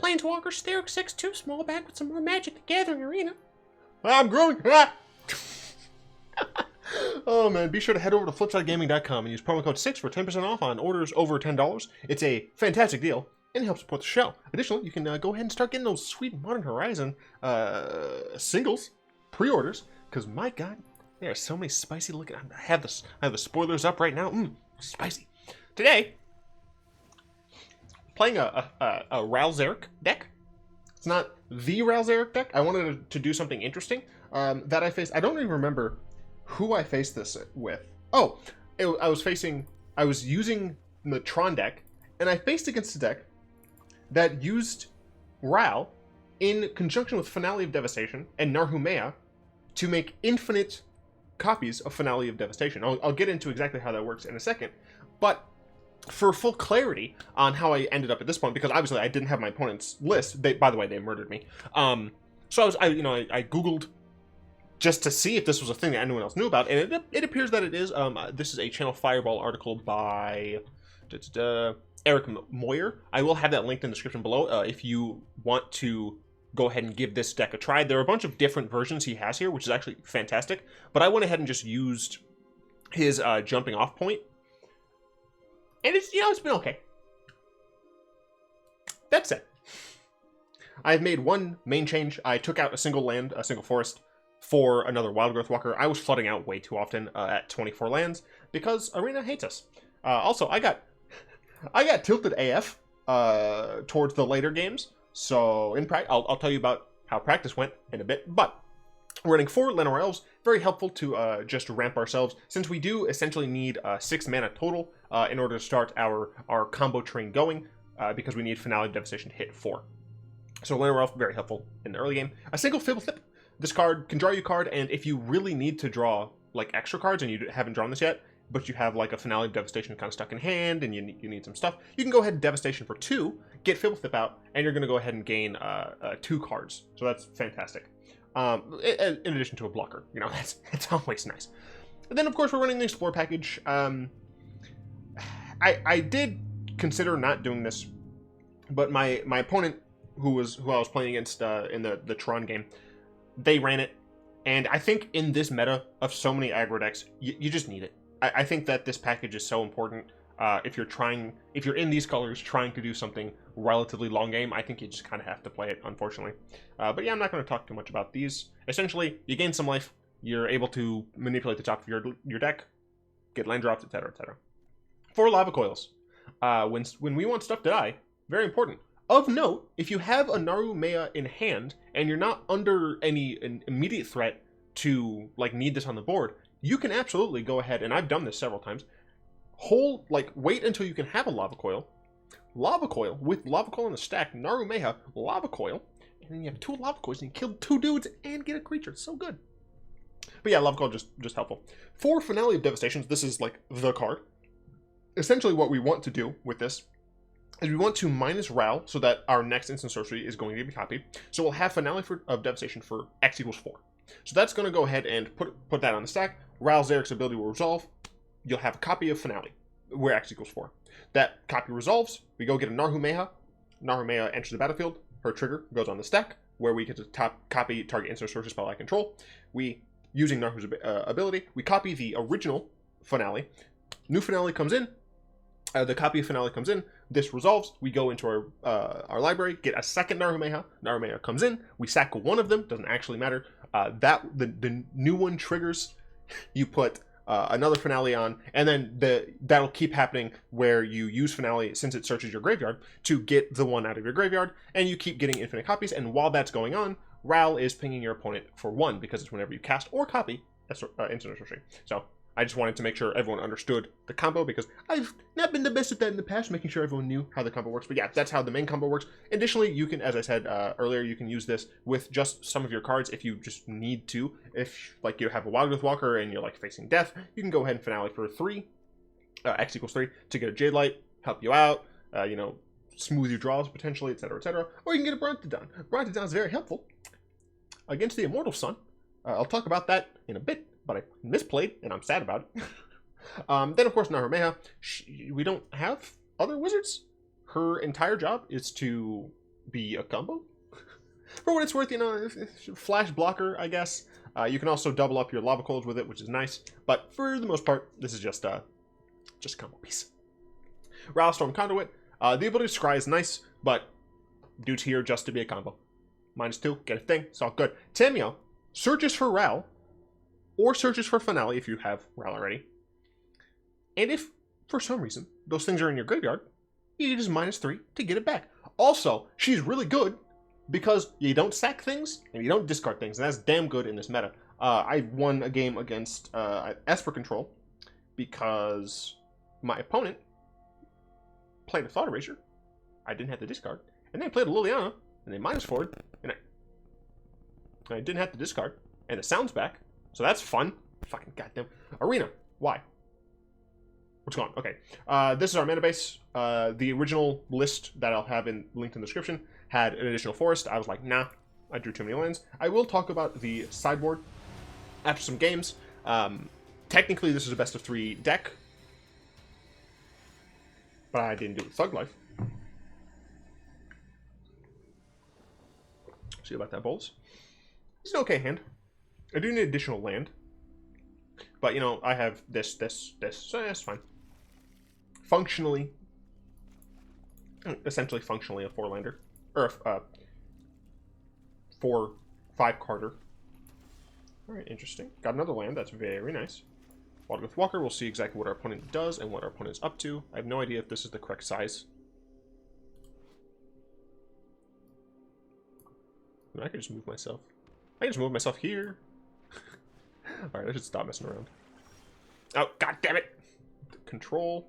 Planeswalker, Stereo 6-2, small back with some more Magic the Gathering Arena. I'm growing. Ah! Oh man, be sure to head over to flipsidegaming.com and use promo code 6 for 10% off on orders over $10. It's a fantastic deal and it helps support the show. Additionally, you can go ahead and start getting those sweet Modern Horizon singles pre-orders, because my god, there are so many spicy looking. I have the spoilers up right now. Spicy. Today, playing a Ral Zarek deck. It's not the Ral Zarek deck. I wanted to do something interesting that I faced. I don't even remember who I faced this with. Oh, I was using the Tron deck, and I faced against a deck that used Ral in conjunction with Finale of Devastation and Naru Meha to make infinite copies of Finale of Devastation. I'll get into exactly how that works in a second, but for full clarity on how I ended up at this point, because obviously I didn't have my opponent's list. By the way, they murdered me. So I Googled just to see if this was a thing that anyone else knew about, and it appears that it is. This is a Channel Fireball article by Eric Moyer. I will have that linked in the description below if you want to go ahead and give this deck a try. There are a bunch of different versions he has here, which is actually fantastic, but I went ahead and just used his jumping off point, and it's been okay. That said, I've made one main change. I took out a single land, a single forest, for another Wildgrowth Walker. I was flooding out way too often at 24 lands because Arena hates us. Also, I got tilted AF towards the later games. So in practice, I'll tell you about how practice went in a bit. But we're running 4 Llanowar Elves. Very helpful to just ramp ourselves, since we do essentially need 6 mana total in order to start our combo train going, because we need Finale of Devastation to hit 4. So Llanowar Elf, very helpful in the early game. A single Fblthp. This card can draw you a card, and if you really need to draw like extra cards and you haven't drawn this yet, but you have like a Finale of Devastation kind of stuck in hand and you need some stuff, you can go ahead and Devastation for 2, get Fblthp out, and you're going to go ahead and gain 2 cards. So that's fantastic. In addition to a blocker, that's always nice. And then of course we're running the Explore package. I did consider not doing this, but my opponent, who I was playing against in the Tron game, they ran it, and I think in this meta of so many aggro decks, you just need it. I think that this package is so important. If you're in these colors trying to do something relatively long game, I think you just kind of have to play it, unfortunately. But yeah, I'm not going to talk too much about these. Essentially, you gain some life, you're able to manipulate the top of your deck, get land drops, etc., etc. 4 Lava Coils. When we want stuff to die, very important. Of note, if you have a Naru Meha in hand and you're not under any immediate threat to need this on the board, you can absolutely go ahead, and I've done this several times, wait until you can have a Lava Coil with Lava Coil in the stack, Naru Meha, Lava Coil, and then you have 2 Lava Coils and you kill 2 dudes and get a creature. It's so good. But yeah, Lava Coil just helpful. For Finale of Devastation, this is the card. Essentially what we want to do with this is we want to minus Ral so that our next instant sorcery is going to be copied. So we'll have Finale of Devastation for X equals 4. So that's going to go ahead and put that on the stack. Ral Zarek's ability will resolve. You'll have a copy of Finale where X equals 4. That copy resolves. We go get a Naru Meha. Naru Meha enters the battlefield. Her trigger goes on the stack, where we get to copy target instant sorcery spell I control. Using Naru's ability, we copy the original Finale. New Finale comes in. The copy of Finale comes in. This resolves. We go into our library, get a second Naru Meha. Naru Meha comes in. We sack one of them. Doesn't actually matter. The new one triggers. You put another Finale on, and then that'll keep happening where you use Finale, since it searches your graveyard, to get the one out of your graveyard, and you keep getting infinite copies. And while that's going on, Ral is pinging your opponent for 1, because it's whenever you cast or copy instant sorcery. So I just wanted to make sure everyone understood the combo, because I've not been the best at that in the past, making sure everyone knew how the combo works. But yeah, that's how the main combo works. Additionally, you can, as I said earlier, you can use this with just some of your cards if you just need to. If you have a Wildgrowth Walker and you're facing death, you can go ahead and Finale for 3, X equals 3, to get a Jadelight, help you out, smooth your draws potentially, etc., etc. Or you can get a Brontodon. Brontodon is very helpful against the Immortal Sun. I'll talk about that in a bit, but I misplayed, and I'm sad about it. Then, of course, Naru Meha. We don't have other wizards. Her entire job is to be a combo. For what it's worth, you know, flash blocker, I guess. You can also double up your Lava Coils with it, which is nice. But for the most part, this is just a combo piece. Ral Storm Conduit. The ability to scry is nice, but dude's here just to be a combo. -2, get a thing, it's all good. Tamiyo searches for Ral, or searches for Finale if you have Ral already. And if, for some reason, those things are in your graveyard, you just -3 to get it back. Also, she's really good because you don't sack things and you don't discard things, and that's damn good in this meta. I won a game against Esper Control because my opponent played a Thought Erasure. I didn't have to discard, and then played a Liliana, and they -4'd, and I didn't have to discard, and the sound's back, so that's fun. Fucking goddamn. Arena, why? What's going on? Okay, this is our mana base. The original list that I'll have linked in the description had an additional forest. I was like, nah, I drew too many lands. I will talk about the sideboard after some games. Technically, this is a best of 3 deck, but I didn't do Thug Life. See about that, Bowls. It's an okay hand. I do need additional land, but you know, I have this, so that's fine. Functionally, essentially functionally a 4-lander, or a 4/5 carder. Alright, interesting. Got another land, that's very nice. Wildgrowth Walker, we'll see exactly what our opponent does and what our opponent's up to. I have no idea if this is the correct size. I can just move myself. I can just move myself here. Alright, I should stop messing around. Oh, god damn it! Control.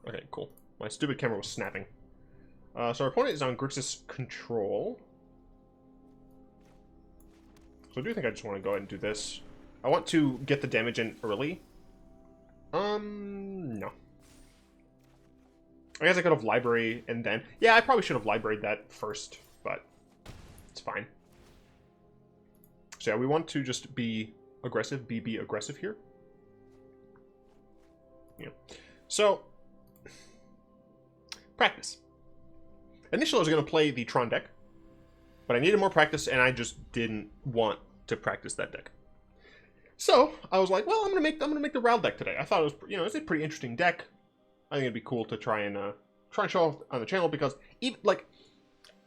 Okay, cool. My stupid camera was snapping. So our opponent is on Grixis Control. So I do think I just want to go ahead and do this. I want to get the damage in early. No. I guess I could have library and then... Yeah, I probably should have libraried that first, but it's fine. So yeah, we want to just be aggressive, be aggressive here. Yeah. So, practice. Initially, I was going to play the Tron deck, but I needed more practice, and I just didn't want to practice that deck. So I was like, well, I'm gonna make the Ral deck today. I thought it was, you know, it's a pretty interesting deck. I think it'd be cool to try and show off on the channel because even like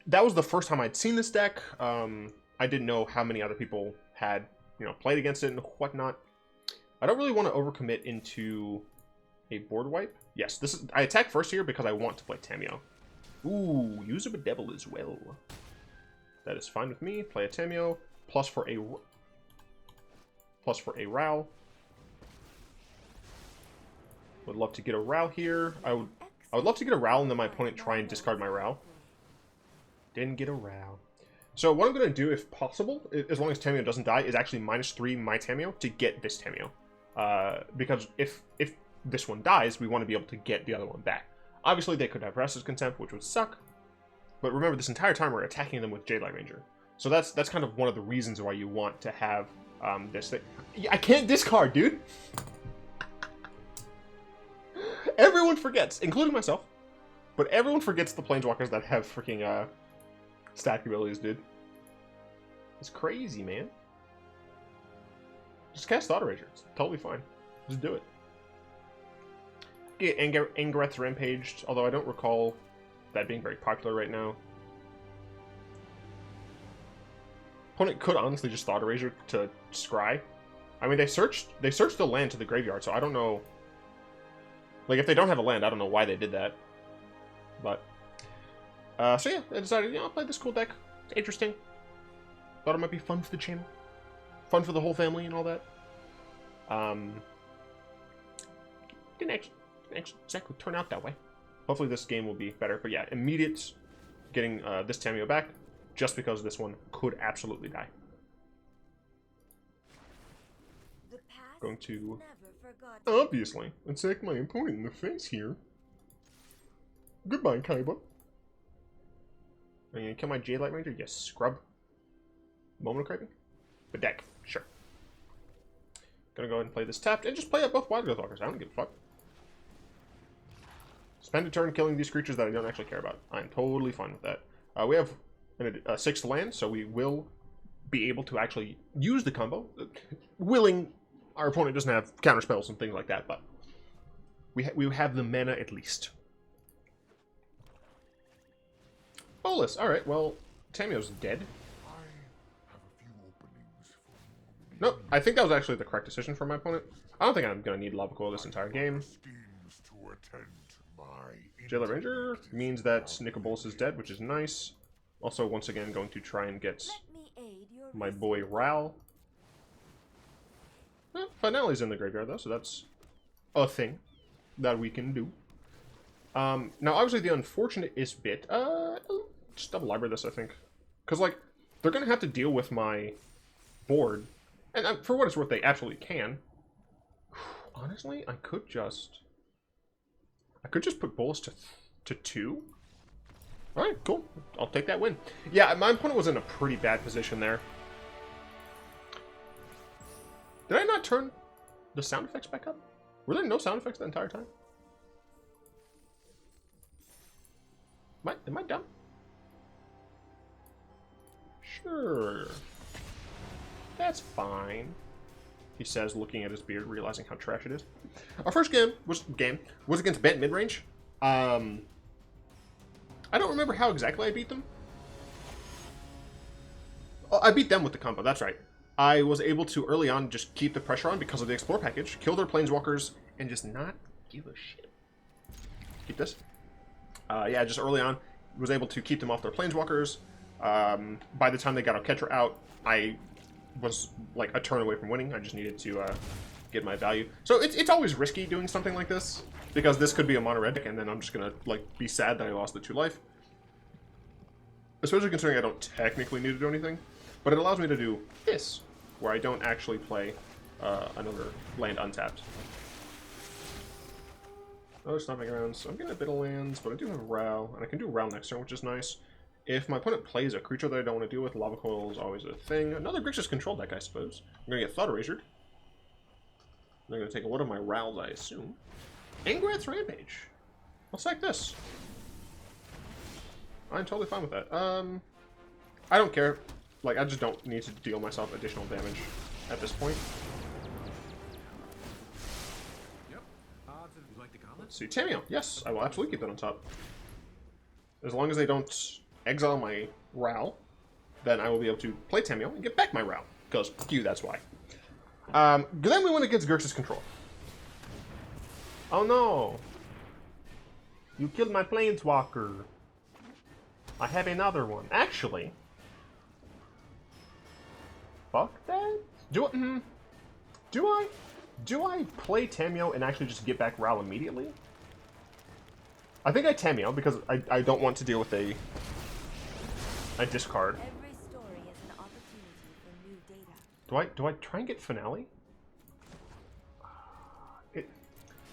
that was the first time I'd seen this deck. I didn't know how many other people had, you know, played against it and whatnot. I don't really want to overcommit into a board wipe. Yes, this is I attack first here because I want to play Tamiyo. Ooh, use of a devil as well. That is fine with me. Play a Tamiyo plus for a Ral. Would love to get a Ral here. I would love to get a Ral and then my opponent try and discard my Ral. Didn't get a Ral. So what I'm going to do, if possible, as long as Tamiyo doesn't die, is actually -3 my Tamiyo to get this Tamiyo. Because if this one dies, we want to be able to get the other one back. Obviously, they could have Restless Contempt, which would suck. But remember, this entire time we're attacking them with Jadelight Ranger. So that's kind of one of the reasons why you want to have this thing. I can't discard, dude! Everyone forgets, including myself. But everyone forgets the Planeswalkers that have freaking stack abilities, dude. It's crazy, man. Just cast Thought Erasure. It's totally fine. Just do it. Get Angareth's Rampaged, although I don't recall that being very popular right now. Opponent could honestly just Thought Erasure to scry. I mean, they searched the land to the graveyard, so I don't know. Like, if they don't have a land, I don't know why they did that. But so yeah, I decided, you know, I'll play this cool deck. It's interesting. Thought it might be fun for the channel, fun for the whole family, and all that. Didn't actually exactly turn out that way. Hopefully this game will be better. But yeah, immediate getting this Tamiyo back, just because this one could absolutely die. Going to obviously attack my opponent in the face here. Goodbye, Kaiba. Are you gonna kill my Jadelight Ranger? Yes, scrub. Moment of Craving? But deck, sure. Gonna go ahead and play this tapped and just play up both Wildgrowth Walkers. I don't give a fuck. Spend a turn killing these creatures that I don't actually care about. I'm totally fine with that. We have a 6th land, so we will be able to actually use the combo. Willing, our opponent doesn't have counter spells and things like that, but we have the mana at least. Bolus. All right. Well, Tamiyo's dead. Nope. I think that was actually the correct decision for my opponent. I don't think I'm gonna need Lava Coil this entire game. Jadelight Ranger means that Bolus is dead, which is nice. Also, once again, going to try and get my boy Ral. Finale's in the graveyard, though, so that's a thing that we can do. Now, obviously, the unfortunate-ist bit... just double library this, I think. Because, like, they're going to have to deal with my board. And for what it's worth, they absolutely can. Honestly, I could just put Bolus to 2. Alright, cool. I'll take that win. Yeah, my opponent was in a pretty bad position there. Did I not turn the sound effects back up? Were there no sound effects the entire time? Am I dumb? Sure. That's fine. He says, looking at his beard, realizing how trash it is. Our first game was against Bent Midrange. I don't remember how exactly I beat them. Oh, I beat them with the combo, that's right. I was able to, early on, just keep the pressure on because of the Explore package, kill their Planeswalkers, and just not give a shit. Keep this. Yeah, just early on, was able to keep them off their Planeswalkers. By the time they got Oketra out, I was like a turn away from winning. I just needed to get my value. So it's always risky doing something like this, because this could be a mono red deck, and then I'm just gonna like be sad that I lost the 2 life. Especially considering I don't technically need to do anything, but it allows me to do this, where I don't actually play another land untapped. Oh, Stomping Ground, so I'm getting a bit of lands, but I do have Ral, and I can do Ral next turn, which is nice. If my opponent plays a creature that I don't want to deal with, Lava Coil is always a thing. Another Grixis Control deck, I suppose. I'm going to get Thought Erasered. They're going to take one of my Rals, I assume. Angrat's Rampage. I'll sack this. I'm totally fine with that. I don't care. Like, I just don't need to deal myself additional damage at this point. Yep. Let's see. Tamiyo. Yes, I will absolutely keep that on top. As long as they don't exile my Ral, then I will be able to play Tamiyo and get back my Ral. Because, you, that's why. Then we went against Grixis Control. Oh no! You killed my Planeswalker. I have another one. Actually, fuck that. Do I play Tamiyo and actually just get back Ral immediately? I think I Tamiyo because I don't want to deal with a discard. Every story is an opportunity for new data. Do I try and get Finale?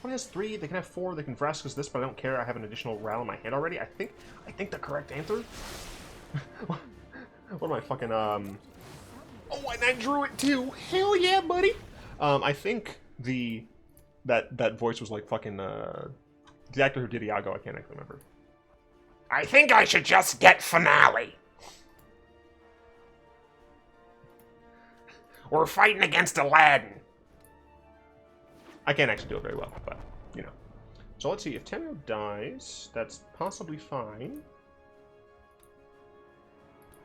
One has 3, they can have 4, they can Vraska's this, but I don't care. I have an additional Ral in my hand already. I think the correct answer. What am I fucking Oh, and I drew it too. Hell yeah, buddy. I think that voice was like fucking the actor who did Iago. I can't actually remember. I think I should just get Finale. We're fighting against Aladdin. I can't actually do it very well, but, you know. So let's see, if Tamiyo dies, that's possibly fine.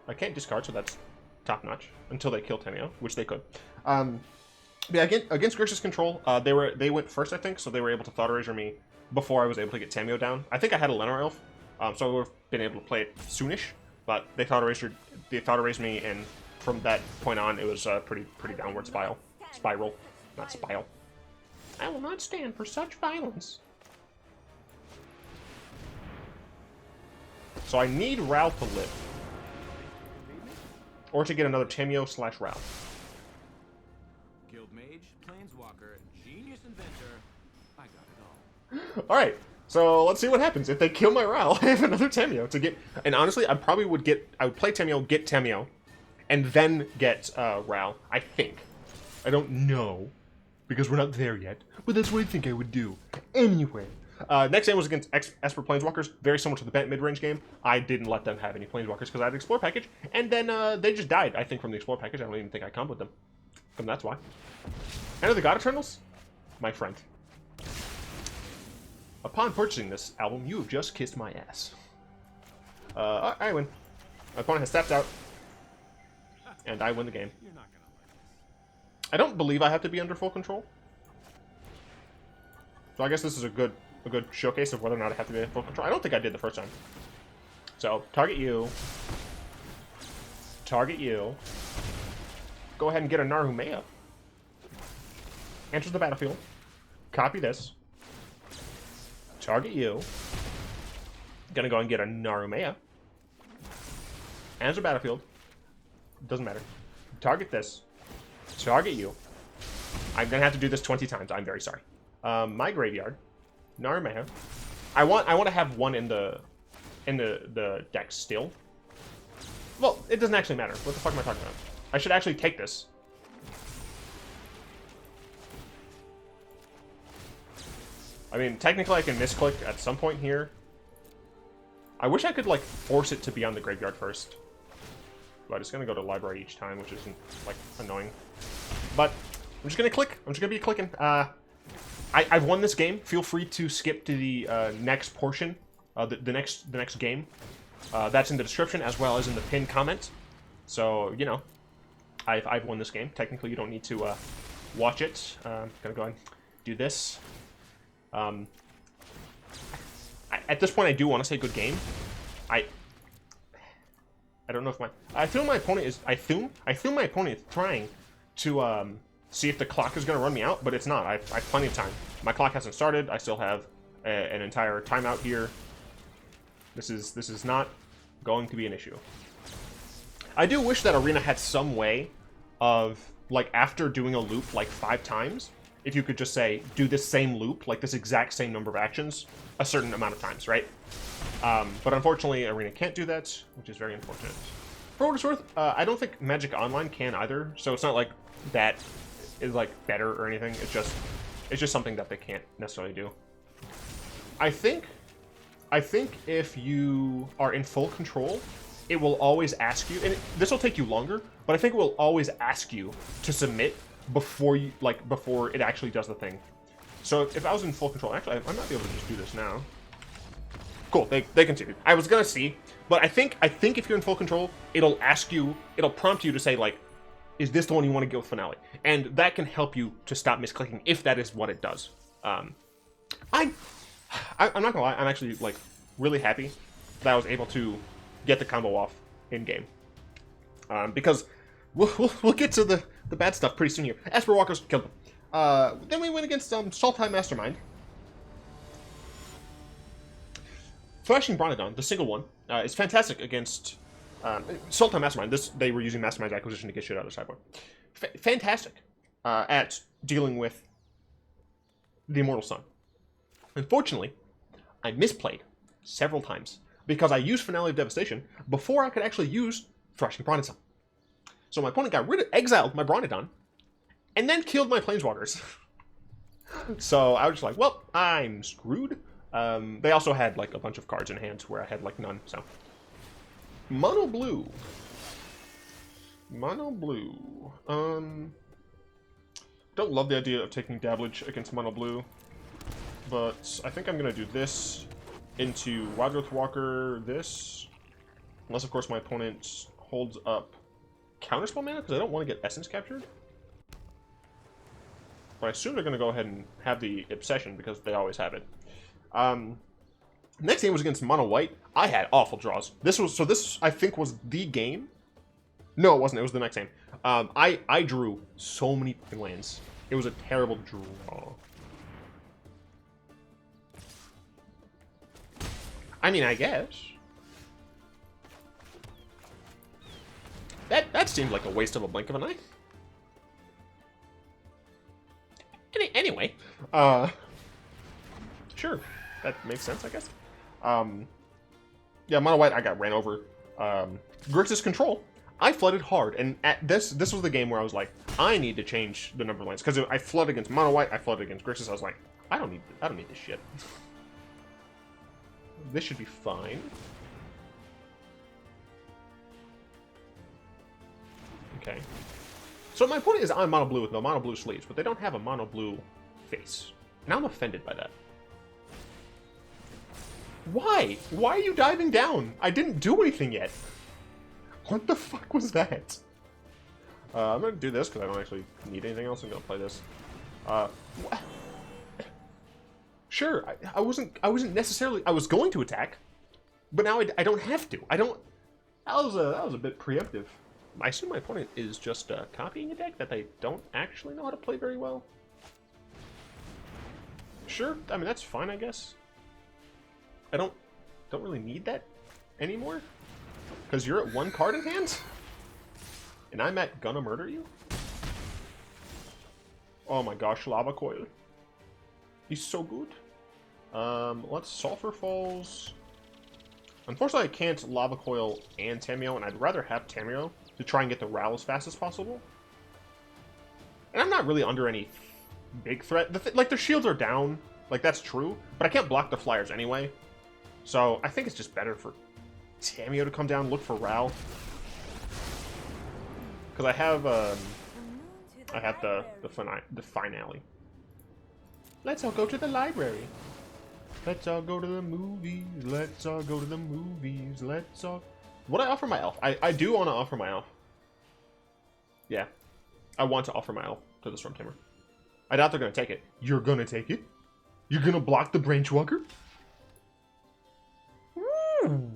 I can't discard, so that's top-notch, until they kill Tamiyo, which they could. Yeah, against Grixis Control, they went first, I think, so they were able to Thought Erasure me before I was able to get Tamiyo down. I think I had a Llanowar Elf, so I would have been able to play it soonish, but they Thought Erased me, and from that point on, it was a pretty downward spiral. Not spiral. I will not stand for such violence. So I need Ral to live. Or to get another Tamiyo/Ral. Guild Mage, Planeswalker, Genius Inventor. I got it all. Alright, so let's see what happens. If they kill my Ral, I have another Tamiyo to get... And honestly, I probably would play Tamiyo, get Tamiyo, and then get Ral, I think. I don't know, because we're not there yet, but that's what I think I would do. Anyway, Next game was against Esper Planeswalkers, very similar to the Bent mid-range game. I didn't let them have any Planeswalkers because I had an Explore package, and then they just died, I think, from the Explore package. I don't even think I comboed them. And that's why. Enter the God Eternals? My friend. Upon purchasing this album, you have just kissed my ass. I win. My opponent has stepped out, and I win the game. You're not gonna like this. I don't believe I have to be under full control. So I guess this is a good showcase of whether or not I have to be in full control. I don't think I did the first time. So, target you. Target you. Go ahead and get a Naru Meha. Enters the battlefield. Copy this. Target you. Gonna go and get a Naru Meha. Enters the battlefield. Doesn't matter. Target this. Target you. I'm gonna have to do this 20 times. I'm very sorry. My graveyard, Naru Meha. I want to have one in the deck still. Well, it doesn't actually matter. What the fuck am I talking about? I should actually take this. I mean, technically I can misclick at some point here. I wish I could like force it to be on the graveyard first. But it's gonna go to library each time, which isn't like annoying. But I'm just gonna click. I'm just gonna be clicking. I've won this game. Feel free to skip to the next portion, the next game. That's in the description as well as in the pinned comment. So you know, I've won this game. Technically, you don't need to watch it. I'm gonna go and do this. At this point, I do want to say good game. I don't know if I feel my opponent is. I feel my opponent is trying to see if the clock is going to run me out, but it's not. I've plenty of time. My clock hasn't started. I still have an entire timeout here. This is not going to be an issue. I do wish that Arena had some way of, like, after doing a loop like 5 times, if you could just say, do this same loop, like this exact same number of actions, a certain amount of times, right? But unfortunately, Arena can't do that, which is very unfortunate. For what it's worth, I don't think Magic Online can either, so it's not like that is like better or anything. It's just something that they can't necessarily do. I think if you are in full control, it will always ask you, and this will take you longer, but I think it will always ask you to submit before it actually does the thing. So if I was in full control, actually I might be able to just do this now. Cool, they continued. I was gonna see, but I think if you're in full control, it'll prompt you to say, like, is this the one you want to go with Finale? And that can help you to stop misclicking if that is what it does. I'm not gonna lie, I'm actually like really happy that I was able to get the combo off in game. Because we'll get to the bad stuff pretty soon here. Esper Walkers killed them. Then we went against Sultai Mastermind. Thrashing Brontodon, the single one, is fantastic against Sultai Mastermind. They were using Mastermind's acquisition to get shit out of the sideboard. Fantastic at dealing with the Immortal Sun. Unfortunately, I misplayed several times because I used Finale of Devastation before I could actually use Thrashing Brontodon. So my opponent exiled my Brontodon and then killed my Planeswalkers. So I was just like, well, I'm screwed. They also had like a bunch of cards in hand where I had like none, so. Mono blue. Don't love the idea of taking Dabblage against mono blue, but I think I'm gonna do this into Wildgrowth Walker, this. Unless of course my opponent holds up Counterspell mana, because I don't want to get Essence captured. But I assume they're gonna go ahead and have the Obsession because they always have it. Next game was against Mono White. I had awful draws. This I think was the game. No, it wasn't. It was the next game. I drew so many lands. It was a terrible draw. I mean, I guess that seemed like a waste of a blink of an eye. Anyway, sure. That makes sense, I guess. Yeah, Mono White, I got ran over. Grixis Control, I flooded hard, and at this was the game where I was like, I need to change the number of lands because I flooded against Mono White, I flooded against Grixis. I was like, I don't need this shit. This should be fine. Okay. So my point is I'm mono blue with no mono blue sleeves, but they don't have a mono blue face. And I'm offended by that. Why? Why are you diving down? I didn't do anything yet. What the fuck was that? I'm gonna do this because I don't actually need anything else. I'm gonna play this. Sure, I wasn't necessarily. I was going to attack, but now I don't have to. I don't. That was a bit preemptive. I assume my opponent is just copying a deck that they don't actually know how to play very well. Sure, I mean that's fine, I guess. I don't really need that anymore because you're at 1 card in hand, and I'm at gonna murder you. Oh my gosh, Lava Coil. He's so good. Let's Sulfur Falls. Unfortunately, I can't Lava Coil and Tamiyo, and I'd rather have Tamiyo to try and get the Ral as fast as possible. And I'm not really under any big threat. Like, their shields are down. Like, that's true. But I can't block the flyers anyway. So, I think it's just better for Tamiyo to come down, look for Ral. Because I have the finale. Let's all go to the library. Let's all go to the movies. Let's all go to the movies. Let's all... Would I offer my elf? I do want to offer my elf. Yeah. I want to offer my elf to the Storm Tamer. I doubt they're going to take it. You're going to take it? You're going to block the Branchwalker? Ooh.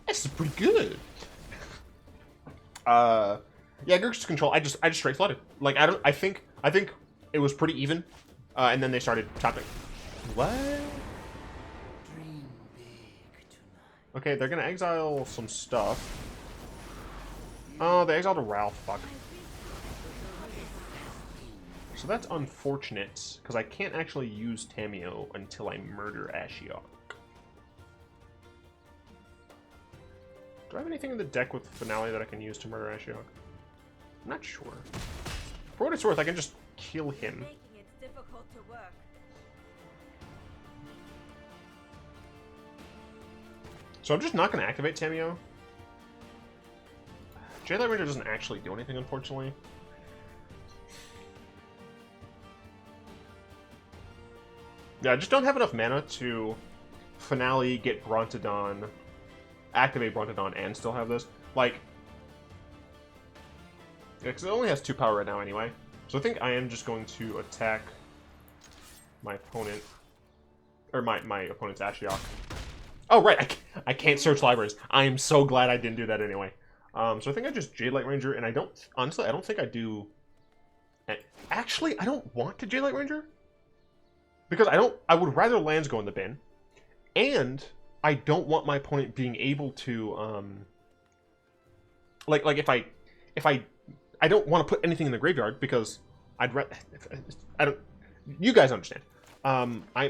This is pretty good. Yeah, Grixis Control, I just straight flooded. Like, I think it was pretty even. And then they started chopping. What? Okay, they're gonna exile some stuff. Oh, they exiled a Ral, fuck. So that's unfortunate, because I can't actually use Tamiyo until I murder Ashiok. Do I have anything in the deck with Finale that I can use to murder Ashiok? I'm not sure. For what it's worth, I can just kill him. Making it difficult to work. So I'm just not going to activate Tamiyo. Jadelight Ranger doesn't actually do anything, unfortunately. Yeah, I just don't have enough mana to Finale, get Brontodon, activate Brontodon, and still have this. Like, yeah, because it only has 2 power right now anyway. So I think I am just going to attack my opponent, or my opponent's Ashiok. Oh, right, I can't search libraries. I am so glad I didn't do that anyway. So I think I just Jadelight Ranger, and I don't, honestly, I don't think I do... Actually, I don't want to Jadelight Ranger. Because I would rather lands go in the bin. And I don't want my opponent being able to, like if I don't want to put anything in the graveyard, because I don't, you guys understand.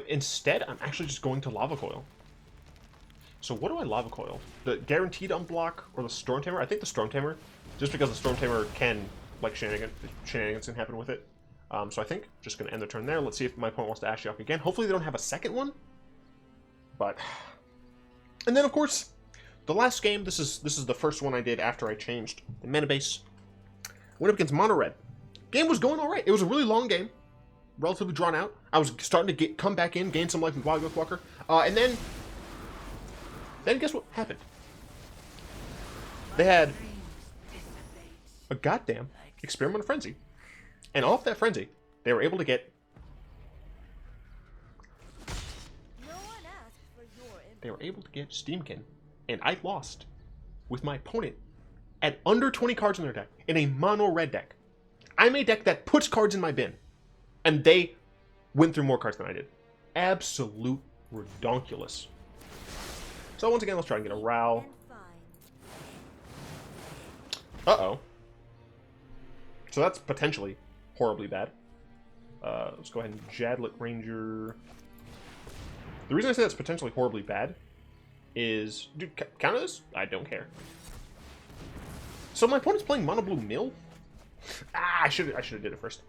Instead, I'm actually just going to Lava Coil. So what do I Lava Coil? The guaranteed unblock or the Storm Tamer? I think the Storm Tamer, just because the Storm Tamer can, like, shenanigans can happen with it. So I think just going to end the turn there. Let's see if my opponent wants to Ashiok again. Hopefully they don't have a second one. But, and then of course, the last game. This is the first one I did after I changed the mana base. Went up against Mono Red. Game was going all right. It was a really long game, relatively drawn out. I was starting to come back in, gain some life with Wildgrowth Walker, and then guess what happened? They had a goddamn Experimental Frenzy, and off that frenzy, they were able to get. No one asked for your input. They were able to get Steamkin, and I lost with my opponent at under 20 cards in their deck in a mono red deck. I'm a deck that puts cards in my bin, and they went through more cards than I did. Absolute redonkulous. So once again, let's try and get a Ral. Uh-oh. So that's potentially horribly bad. Let's go ahead and Jadelight Ranger. The reason I say that's potentially horribly bad is... Dude, counter this? I don't care. So my opponent's playing Mono Blue Mill? Ah, I should have did it first.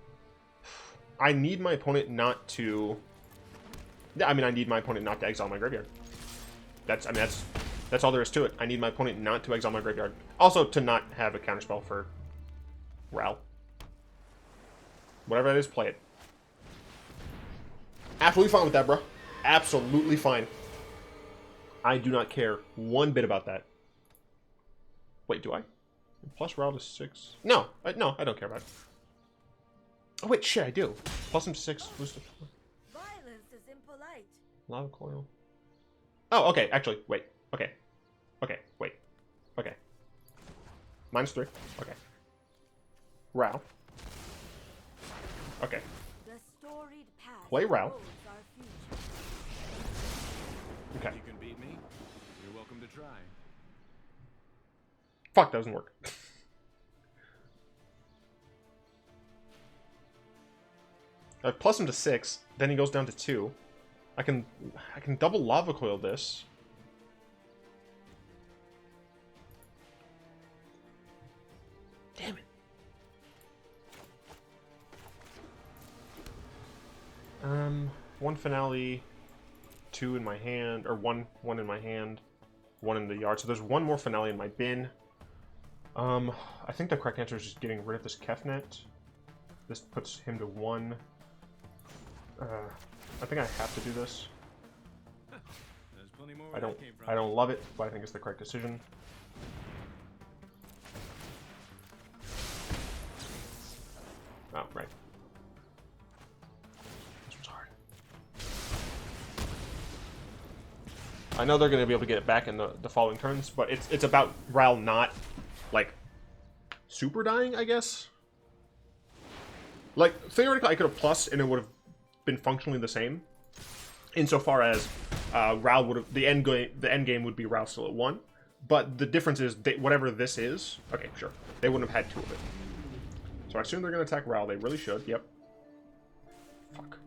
I need my opponent not to Yeah, I mean, I need my opponent not to exile my graveyard. That's all there is to it. I need my opponent not to exile my graveyard. Also, to not have a counterspell for Ral. Whatever that is, play it. Absolutely fine with that, bro. Absolutely fine. I do not care one bit about that. Wait, do I? Plus Ral to 6. No, no, I don't care about it. Oh wait, shit, I do. Plus him to 6. Violence is impolite. Lava Coil. Oh, okay, actually, wait. Okay. Okay, wait. Okay. -3. Okay. Ral. Okay. The storied past Play Ral. holds our future. Okay. You can beat me. You're welcome to try. Fuck, that doesn't work. I plus him to 6, then he goes down to 2. I can double Lava Coil this. Damn it. One Finale, 2 in my hand, or one in my hand, 1 in the yard. So there's one more Finale in my bin. I think the correct answer is just getting rid of this Kefnet. This puts him to 1. I think I have to do this. There's plenty more I where that came from. don't love it, but I think it's the correct decision. Oh, right. This was hard. I know they're going to be able to get it back in the following turns, but it's about Ral not, like, super dying, I guess. Like, theoretically, I could have plus, and it would have been functionally the same. Insofar as Ral would have, the end game would be Ral still at 1. But the difference is, whatever this is, okay, sure, they wouldn't have had 2 of it. So I assume they're going to attack Ral. They really should. Yep. Fuck.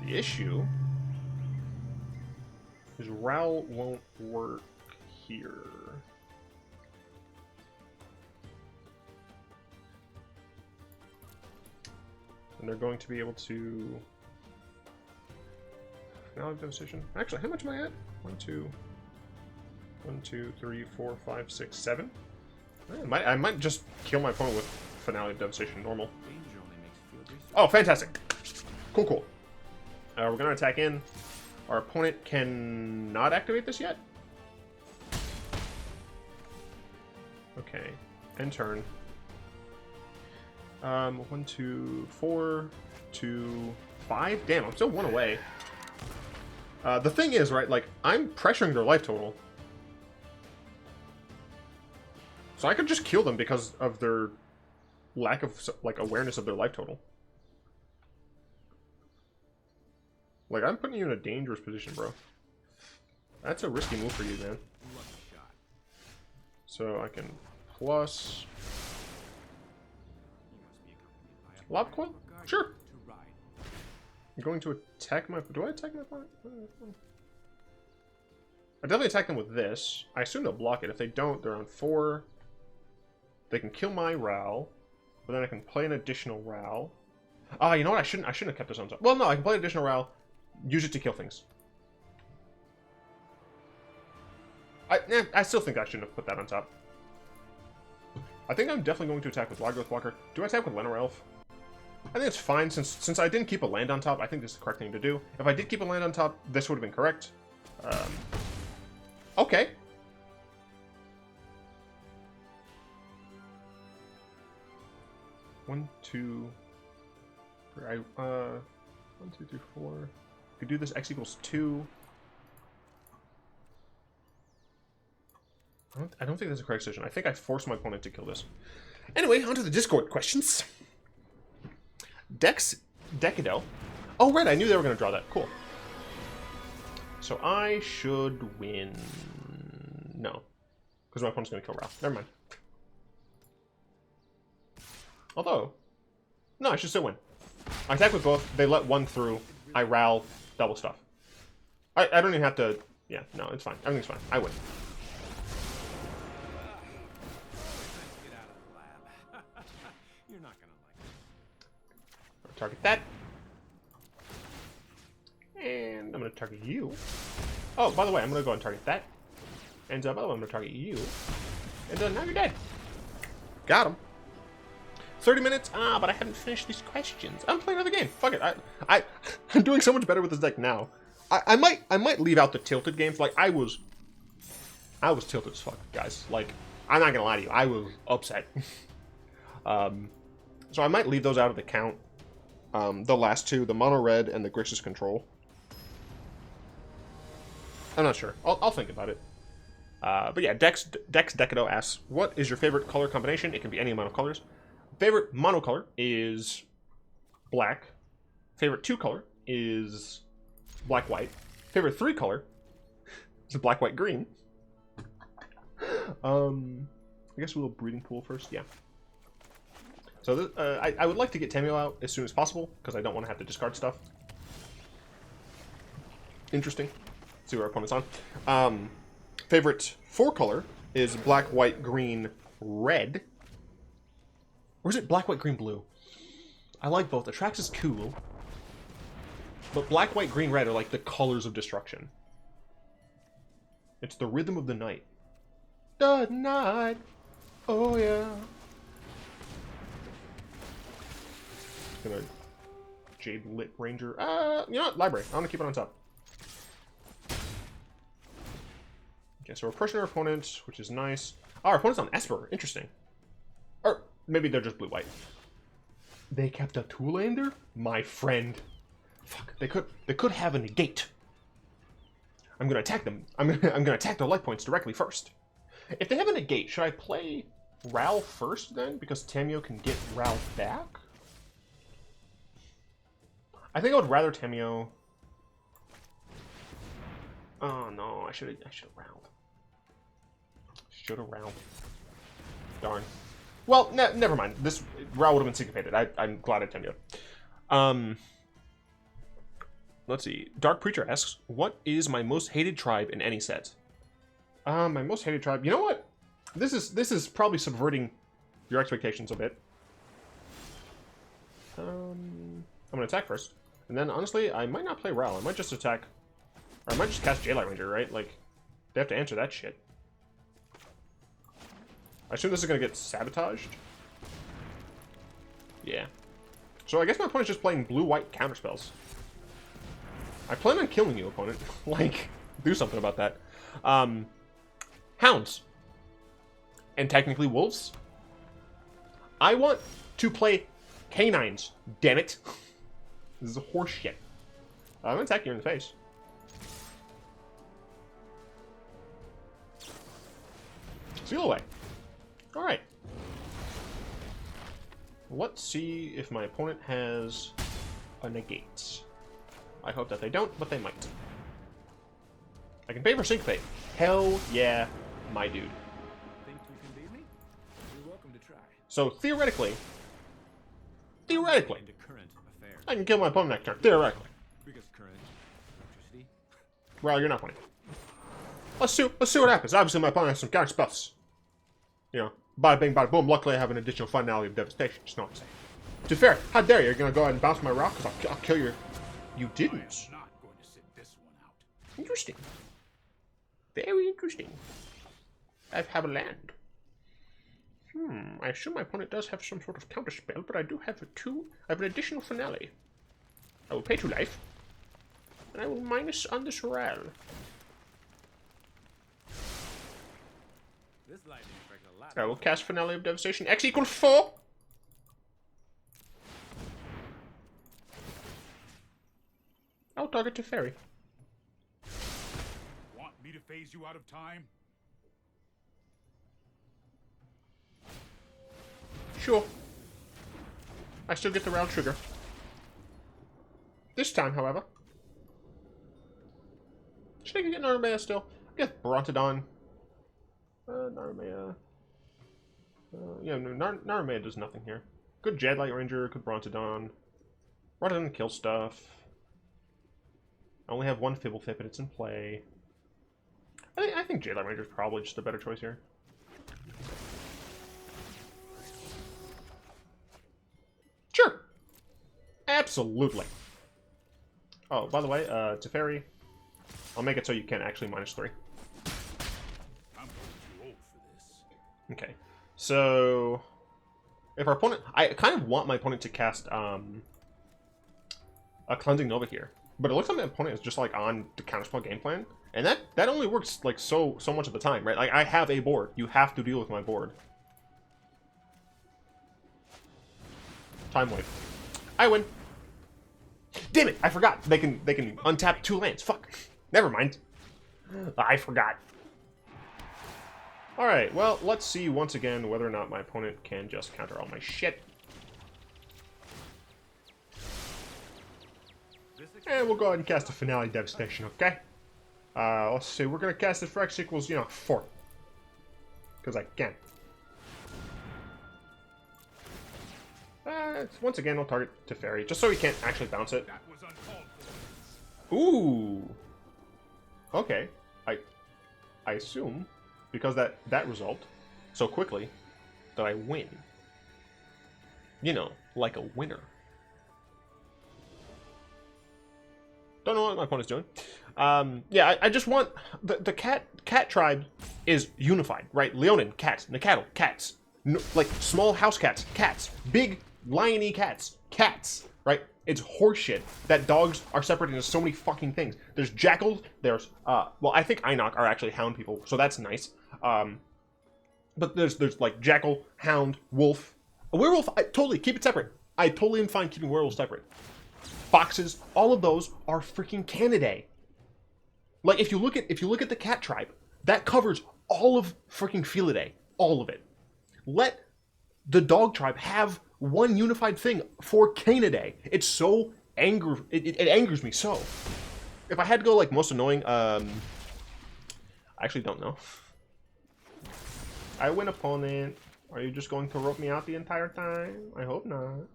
The issue is Ral won't work here. And they're going to be able to... Finale of Devastation. Actually, how much am I at? 1, 2... 1, 2, 3, 4, 5, 6, 7. I might just kill my opponent with Finale of Devastation normal. Oh, fantastic. Cool, cool. We're going to attack in. Our opponent cannot activate this yet. Okay. End turn. 1, 2, 4, 2, 5. Damn, I'm still 1 away. The thing is, right, like, I'm pressuring their life total. So I could just kill them because of their lack of, like, awareness of their life total. Like, I'm putting you in a dangerous position, bro. That's a risky move for you, man. So I can plus... Lava Coil? Sure. I'm going to attack my... Do I attack my opponent? I definitely attack them with this. I assume they'll block it. If they don't, they're on 4. They can kill my Ral, but then I can play an additional Ral. Ah, you know what? I shouldn't have kept this on top. Well, no, I can play an additional Ral, use it to kill things. I still think I shouldn't have put that on top. I think I'm definitely going to attack with Wildgrowth Walker. Do I attack with Llanowar Elves? I think it's fine, since I didn't keep a land on top. I think this is the correct thing to do. If I did keep a land on top, this would have been correct. Okay. One, 2, 3, 1, 2, 3, 4. Could do this X equals 2. I don't think that's a correct decision. I think I forced my opponent to kill this. Anyway, onto the Discord questions. Decadel. Oh, right, I knew they were going to draw that. Cool. So I should win... No. Because my opponent's going to kill Ral. Never mind. Although... No, I should still win. I attack with both. They let 1 through. I Ral. Double stuff. I don't even have to... Yeah, no, it's fine. Everything's fine. I win. Target that. And I'm going to target you. Oh, by the way, I'm going to go and target that. And by the way, I'm going to target you. And now you're dead. Got him. 30 minutes? But I haven't finished these questions. I'm playing another game. Fuck it. I'm doing so much better with this deck now. I might leave out the tilted games. Like, I was tilted as fuck, guys. Like, I'm not going to lie to you. I was upset. So I might leave those out of the count. The last two, the Mono Red and the Grixis Control. I'm not sure. I'll think about it. But yeah, Dex Decado asks, what is your favorite color combination? It can be any amount of colors. Favorite monocolor is black. Favorite two color is black white. Favorite three color is black white green. I guess we'll breeding pool first. Yeah. So I would like to get Tamiyo out as soon as possible because I don't want to have to discard stuff. Interesting. See what our opponent's on. Favorite four color is black, white, green, red. Or is it black, white, green, blue? I like both. Atrax is cool. But black, white, green, red are like the colors of destruction. It's the rhythm of the night. The night. Oh, yeah. Gonna Jadelight Ranger. You know what? Library. I want to keep it on top. Okay, so we're pushing our opponent, which is nice. Oh, our opponent's on Esper. Interesting. Or maybe they're just blue-white. They kept a two-lander? My friend. Fuck. They could have a negate. I'm gonna attack them. I'm gonna attack their life points directly first. If they have a negate, should I play Ral first then? Because Tamiyo can get Ral back? I think I would rather Tamiyo. Oh no, I should have Raled. Should have Raled. Darn. Well, never mind. This Ral would have been syncopated. I'm glad I Tamiyo. Let's see. Dark Preacher asks, what is my most hated tribe in any set? My most hated tribe. You know what? This is probably subverting your expectations a bit. I'm gonna attack first. And then honestly, I might not play Ral. I might just attack. Or I might just cast Jadelight Ranger, right? Like, they have to answer that shit. I assume this is gonna get sabotaged. Yeah. So I guess my opponent's just playing blue-white counterspells. I plan on killing you, opponent. Like, do something about that. Hounds. And technically wolves. I want to play canines, damn it. This is horse shit. I'm gonna attack you in the face. Seal away. Alright. Let's see if my opponent has a negate. I hope that they don't, but they might. I can pay for Syncopate. Hell yeah, my dude. Think you can beat me? You're welcome to try. So theoretically, Into current affairs. I can kill my opponent next turn. Theoretically. Because current electricity. Well, you're not playing. Let's see what happens. Obviously, my opponent has some counter spells. You know, bada bing, bada boom. Luckily, I have an additional Finale of Devastation. Just know what I'm saying. To be fair, how dare you? You're gonna go ahead and bounce my rock? Because I'll kill your... You didn't. I'm not going to sit this one out. Interesting. Very interesting. I have a land. I assume my opponent does have some sort of counter spell, but I do have I have an additional Finale. I will pay 2 life. And I will minus on this Ral. This lightning strikes a lot. I will cast Finale of Devastation. X equals 4. I'll target to Fairy. Want me to phase you out of time? Sure. I still get the round trigger. This time, however. Should I get Naru still? I get Brontodon. Naru. Yeah, no, Naru does nothing here. Good Jadelight Ranger, good Brontodon. Brontodon kill stuff. I only have one Fblthp and it's in play. I think Jadelight Ranger is probably just a better choice here. Sure. Absolutely. Oh, by the way, Teferi, I'll make it so you can actually -3. I'm too old for this. Okay. So, if our opponent... I kind of want my opponent to cast a Cleansing Nova here. But it looks like my opponent is just, like, on the counterspell game plan. And that only works, like, so much of the time, right? Like, I have a board. You have to deal with my board. Time wave. I win. Damn it! I forgot. They can untap 2 lands. Fuck. Never mind. I forgot. Alright, well, let's see once again whether or not my opponent can just counter all my shit. And we'll go ahead and cast a Finale of Devastation, okay? Let's see, we're gonna cast it for X equals, 4. Because I can. Once again, I'll target Teferi, just so he can't actually bounce it. That was uncalled for. Ooh! Okay. I assume, because that result so quickly, that I win. Like a winner. Don't know what my opponent's doing. Yeah, I just want... The cat tribe is unified, right? Leonin, cats. Nakatl, cats. Like, small house cats, cats. Big, lion-y cats, cats, right? It's horseshit that dogs are separated into so many fucking things. There's jackals, there's... well, I think Einok are actually hound people, so that's nice. But there's like, jackal, hound, wolf. A werewolf, totally, keep it separate. I totally am fine keeping werewolves separate. Foxes, all of those are freaking Canidae. Like, if you look at the cat tribe, that covers all of freaking Felidae. All of it. Let the dog tribe have one unified thing for Canidae. It's so it angers me so. If I had to go, like, most annoying, I actually don't know. I win, opponent. Are you just going to rope me out the entire time? I hope not.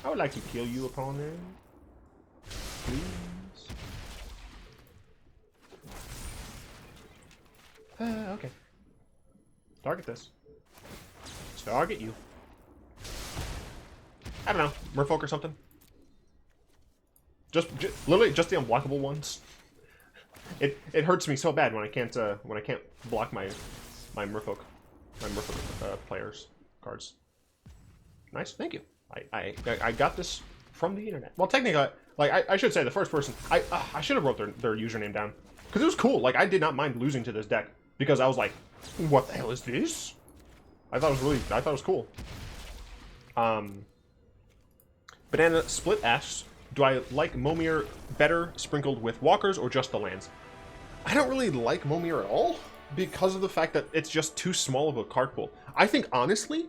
I would like to kill you, opponent. Please. Okay. Target this. Target you. I don't know. Merfolk or something. Just literally just the unblockable ones. It hurts me so bad when I can't block my Merfolk players cards. Nice, thank you. I got this from the internet. Well, technically, like I should say the first person. I should have wrote their username down because it was cool. Like I did not mind losing to this deck because I was like, what the hell is this? I thought it was cool. Banana Split asks, do I like Momir better sprinkled with walkers or just the lands? I don't really like Momir at all because of the fact that it's just too small of a card pool. I think, honestly,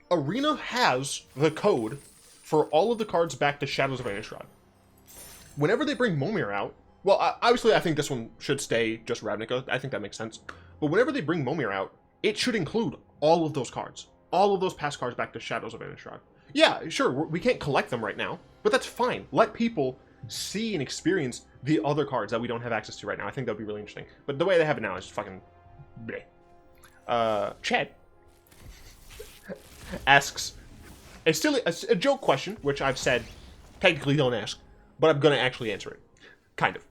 Arena has the code for all of the cards back to Shadows of Innistrad. Whenever they bring Momir out, well, obviously I think this one should stay just Ravnica. I think that makes sense. But whenever they bring Momir out, it should include all of those cards. All of those past cards back to Shadows of Innistrad. Yeah, sure, we can't collect them right now, but that's fine. Let people see and experience the other cards that we don't have access to right now. I think that would be really interesting. But the way they have it now is just fucking bleh. Chad asks a joke question, which I've said technically don't ask, but I'm gonna actually answer it. Kind of.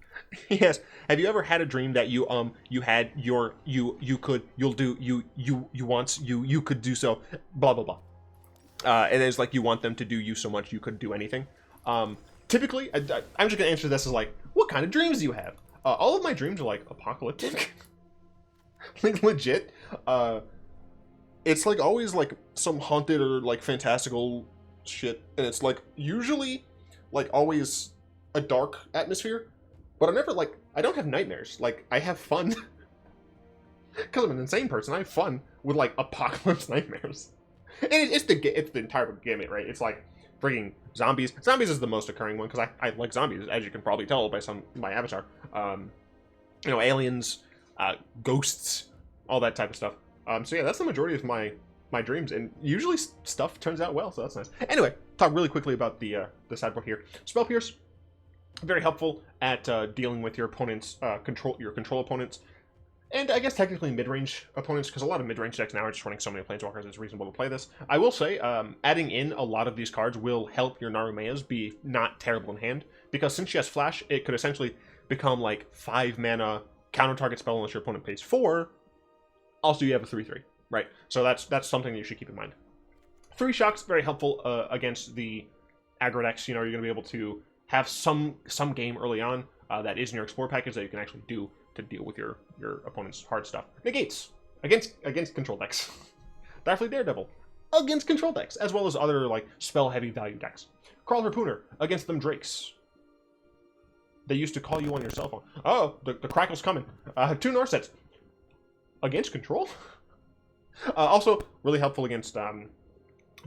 Yes. Have you ever had a dream that you could do so, blah blah blah. And it's like you want them to do you so much you could do anything. Typically, I'm just gonna answer this as like, what kind of dreams do you have? All of my dreams are like apocalyptic, like legit. It's like always like some haunted or like fantastical shit, and it's like usually like always a dark atmosphere. But I don't have nightmares. Like I have fun because I'm an insane person. I have fun with like apocalypse nightmares. And it's the entire gamut, right? It's like freaking zombies. Zombies is the most occurring one because I like zombies, as you can probably tell by my avatar. Aliens, ghosts, all that type of stuff. So yeah, that's the majority of my dreams, and usually stuff turns out well, so that's nice. Anyway, talk really quickly about the sideboard here. Spell Pierce, very helpful at dealing with your opponent's control opponents. And I guess technically mid-range opponents, because a lot of mid-range decks now are just running so many Planeswalkers, it's reasonable to play this. I will say, adding in a lot of these cards will help your Naru Mehas be not terrible in hand, because since she has Flash, it could essentially become like 5 mana counter-target spell unless your opponent pays 4. Also, you have a 3/3, right? So that's something that you should keep in mind. 3 Shocks, very helpful against the aggro decks. You know, you're going to be able to have some game early on that is in your Explore package that you can actually do to deal with your opponent's hard stuff. Negates against control decks. Darfleet Daredevil against control decks, as well as other like spell heavy value decks. Carl Harpooner against them Drakes. They used to call you on your cell phone. Oh, the crackle's coming. 2 Norsets against control. Also really helpful against the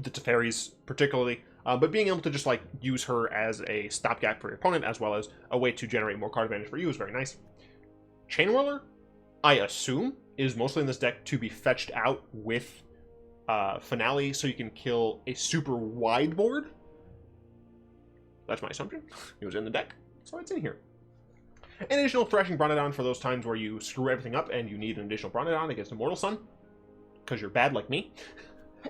Teferis particularly. But being able to just like use her as a stopgap for your opponent, as well as a way to generate more card advantage for you, is very nice. Chain Whirler, I assume, is mostly in this deck to be fetched out with Finale, so you can kill a super wide board. That's my assumption. It was in the deck, so it's in here. An additional Thrashing Brontodon for those times where you screw everything up and you need an additional Brontodon against Immortal Sun, because you're bad like me.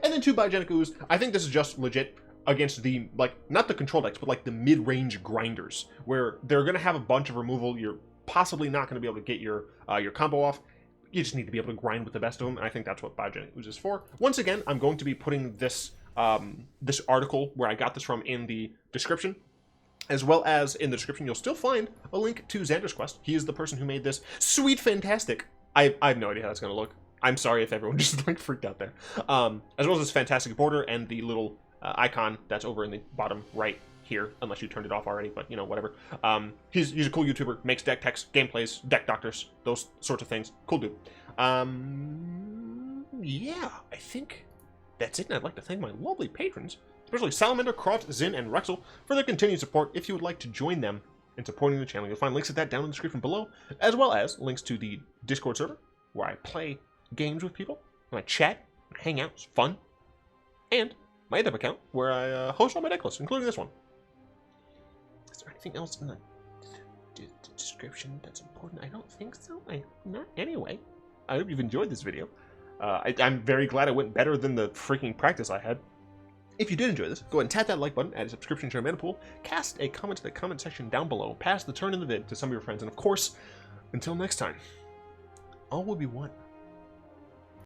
And then 2 Biogenic Ooze. I think this is just legit against the, like, not the control decks, but like the mid-range grinders, where they're going to have a bunch of removal. You're possibly not going to be able to get your combo off. You just need to be able to grind with the best of them, and I think that's what Biogenic Ooze is for. Once again, I'm going to be putting this this article where I got this from in the description, as well as in the description you'll still find a link to Zanders Quest. He is the person who made this sweet fantastic. I have no idea how that's going to look. I'm sorry if everyone just like freaked out there. As well as this fantastic border and the little icon that's over in the bottom right here, unless you turned it off already, but you know, whatever. He's a cool YouTuber, makes deck techs, gameplays, deck doctors, those sorts of things. Cool dude. Yeah, I think that's it, and I'd like to thank my lovely patrons, especially Salamander, Croft, Zin, and Rexel, for their continued support. If you would like to join them in supporting the channel, you'll find links to that down in the description below, as well as links to the Discord server, where I play games with people, and I chat, and hang out, it's fun, and my other account, where I host all my deck lists, including this one. Is there anything else in the description that's important? I don't think so. Not anyway. I hope you've enjoyed this video. I'm very glad it went better than the freaking practice I had. If you did enjoy this, go ahead and tap that like button, add a subscription to our mana pool, cast a comment to the comment section down below, pass the turn in the vid to some of your friends, and of course, until next time, all will be one.